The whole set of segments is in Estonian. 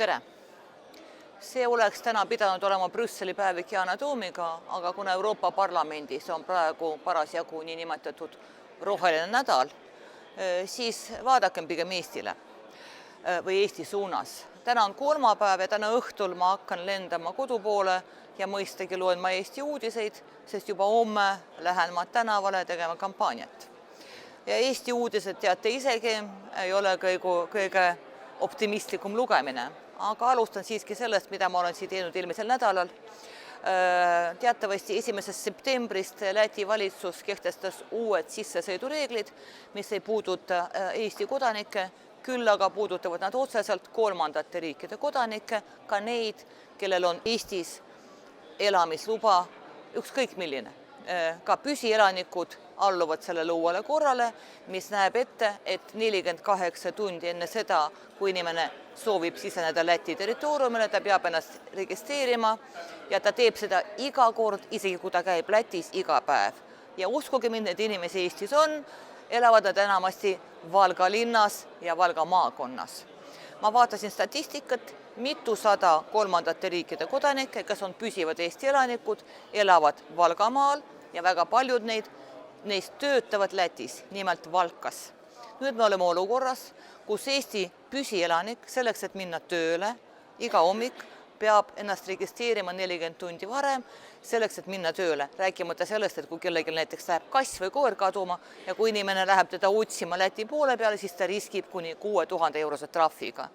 Tere! See oleks täna pidanud olema Brüsseli päevik Yana Toomiga, aga kuna Euroopa Parlamendis on praegu parasjagu niinimetatud roheline nädal, siis vaadakem pigem Eestile või Eesti suunas. Täna on kolmapäev ja täna õhtul ma hakkan lendama kodu poole ja mõistagi loen ma Eesti uudiseid, sest juba homme lähen ma tänavale tegema kampaaniat. Ja Eesti uudised, teate isegi, ei ole kõige optimistlikum lugemine, aga alustan siiski sellest, mida ma olen siin teinud eelmisel nädalal. Teatavasti 1. septembrist Läti valitsus kehtestas uued sissesõidureeglid, mis ei puuduta Eesti kodanikke, küll aga puudutavad nad otseselt kolmandate riikide kodanikke, ka neid, kellel on Eestis elamisluba, ükskõik milline. Ka püsielanikud alluvad sellele uuele korrale, mis näeb ette, et 48 tundi enne seda, kui inimene soovib siseneda Läti territooriumile, ta peab ennast registreerima ja ta teeb seda iga kord, isegi kui ta käib Lätis iga päev. Ja uskuge mind, need inimesi Eestis on, elavad nad enamasti Valga linnas ja Valga maakonnas. Ma vaatasin statistikat, mitusada kolmandate riikide kodanikke, kes on püsivad Eesti elanikud, elavad Valgamaal ja väga paljud neist töötavad Lätis, nimelt Valkas. Nüüd me oleme olukorras, kus Eesti püsielanik selleks, et minna tööle iga hommik, peab ennast registreerima 40 tundi varem, selleks, et minna tööle. Rääkimata sellest, et kui kellelgi näiteks läheb kass või koer kaduma ja kui inimene läheb teda otsima Läti poole peale, siis ta riskib kuni 6000 eurose trahviga.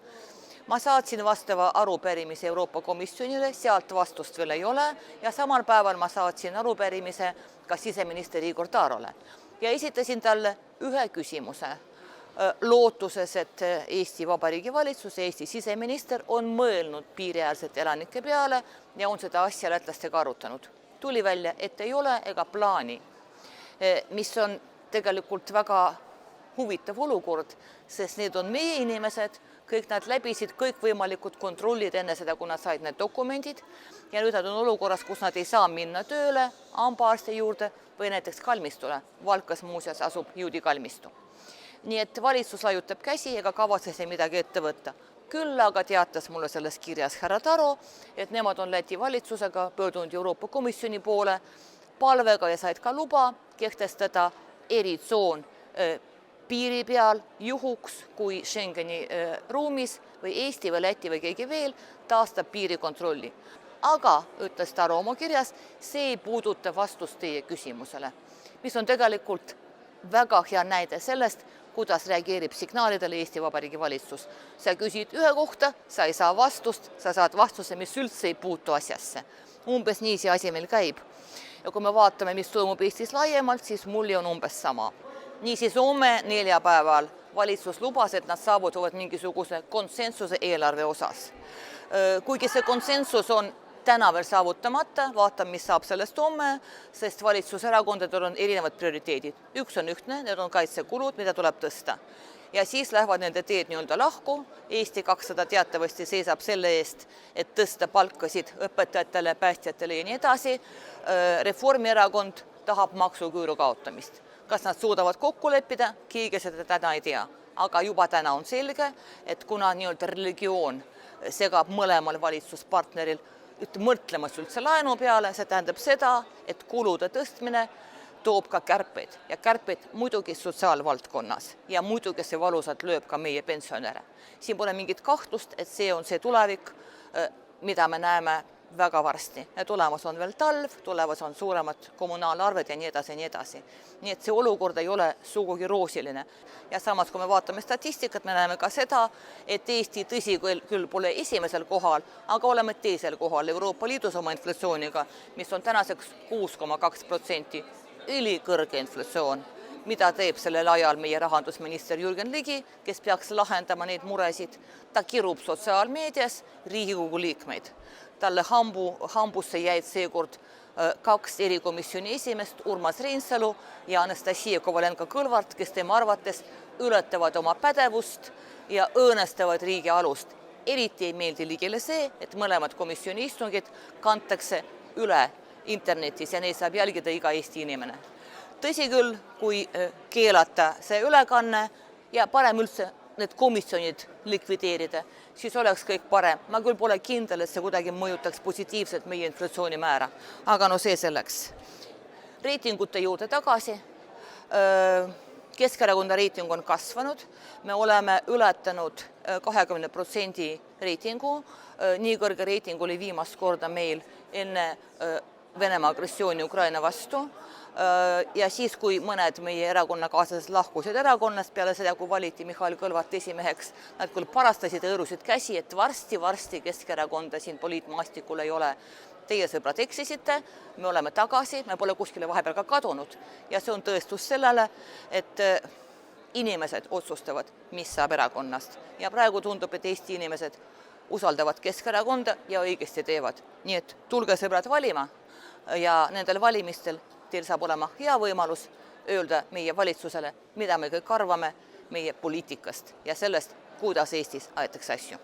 Ma saatsin vastava arupärimise Euroopa Komisjonile, sealt vastust veel ei ole ja samal päeval ma saatsin arupärimise ka siseminister Igor Tarole ja esitasin talle ühe küsimuse lootuses, et Eesti Vabariigi valitsus ja Eesti siseminister on mõelnud piiriäärsete elanike peale ja on seda asja lätlastega arutanud. Tuli välja, et ei ole ega plaani, mis on tegelikult väga huvitav olukord, sest need on meie inimesed, kõik nad läbisid kõikvõimalikud kontrollid enne seda, kui nad said need dokumendid ja nüüd nad on olukorras, kus nad ei saa minna tööle hambaarsti juurde või näiteks kalmistule. Valkas muuseas asub juudi kalmistu. Nii et valitsus laiutab käsi ega kavatse midagi ette võtta. Küll aga teatas mulle selles kirjas härra Taro, et nemad on Läti valitsusega pöördunud Euroopa Komisjoni poole palvega ja said ka luba kehtestada eritsoon piiri peal juhuks, kui Schengeni ruumis või Eesti või Läti või keegi veel taastab piirikontrolli. Aga, ütles Taro oma kirjas, see ei puuduta vastust teie küsimusele, mis on tegelikult väga hea näide sellest, kuidas reageerib signaalidele Eesti Vabariigi valitsus. Sa küsid ühe kohta, sa ei saa vastust, sa saad vastuse, mis üldse ei puutu asjasse. Umbes nii see asi meil käib. Ja kui me vaatame, mis toimub Eestis laiemalt, siis mulli on umbes sama. Niisiis homme neljapäeval valitsus lubas, et nad saavutavad mingisuguse konsensuse eelarve osas. Kuigi see konsensus on täna veel saavutamata, vaatame, mis saab sellest homme, sest valitsuserakondadel on erinevad prioriteedid. Üks on ühtne, need on kaitsekulud, mida tuleb tõsta. Ja siis lähevad nende teed nii-öelda lahku. Eesti 200 teatavasti seisab selle eest, et tõsta palkasid õpetajatele, päästjatele ja nii edasi. Reformierakond tahab maksuküüru kaotamist. Kas nad suudavad kokku leppida, keegi seda täna ei tea. Aga juba täna on selge, et kuna nii-öelda religioon segab mõlemal valitsuspartneril mõtlemas üldse laenu peale, see tähendab seda, et kulude tõstmine toob ka kärpeid ja kärpeid muidugi sotsiaalvaldkonnas ja muidugi see valusalt lööb ka meie pensionäre. Siin pole mingit kahtlust, et see on see tulevik, mida me näeme väga varsti. Ja tulemas on veel talv, tulemas on suuremad kommunaalarved ja nii edasi ja nii edasi. Nii et see olukord ei ole sugugi roosiline. Ja samas, kui me vaatame statistikat, me näeme ka seda, et Eesti tõsi küll pole esimesel kohal, aga oleme teisel kohal Euroopa Liidus oma inflatsiooniga, mis on tänaseks 6,2%. Ülikõrge inflatsioon, mida teeb sellel ajal meie rahandusminister Jürgen Ligi, kes peaks lahendama neid muresid. Ta kirub sotsiaalmeedias Riigikogu liikmeid. Talle hambusse jäid seekord 2 erikomisjoni esimest, Urmas Reinsalu ja Anastasia Kovalenko-Kõlvart, kes tema arvates ületavad oma pädevust ja õõnestavad riigi alust. Eriti ei meeldi Ligile see, et mõlemad komisjoni istungid kantakse üle internetis ja neid saab jälgida iga Eesti inimene. Tõsi küll, kui keelata see ülekanne ja parem üldse need komisjonid likvideerida, siis oleks kõik parem. Ma küll pole kindel, et see kuidagi mõjutaks positiivselt meie inflatsioonimäära, aga no see selleks. Reitingute juurde tagasi. Keskerakonna reiting on kasvanud, me oleme ületanud 20% reitingu, nii kõrge reiting oli viimast korda meil enne Venemaa agressiooni Ukraina vastu ja siis, kui mõned meie erakonnakaaslased lahkusid erakonnast peale seda, kui valiti Mihhail Kõlvart esimeheks, nad küll parastasid ja hõõrusid käsi, et varsti Keskerakonda siin poliitmaastikul ei ole. Teie sõbrad eksisite, me oleme tagasi, me pole kuskile vahepeal ka kadunud ja see on tõestus sellele, et inimesed otsustavad, mis saab erakonnast ja praegu tundub, et Eesti inimesed usaldavad Keskerakonda ja õigesti teevad. Nii et tulge sõbrad valima ja nendel valimistel teil saab olema hea võimalus öelda meie valitsusele, mida me kõik arvame meie poliitikast ja sellest, kuidas Eestis aetakse asju.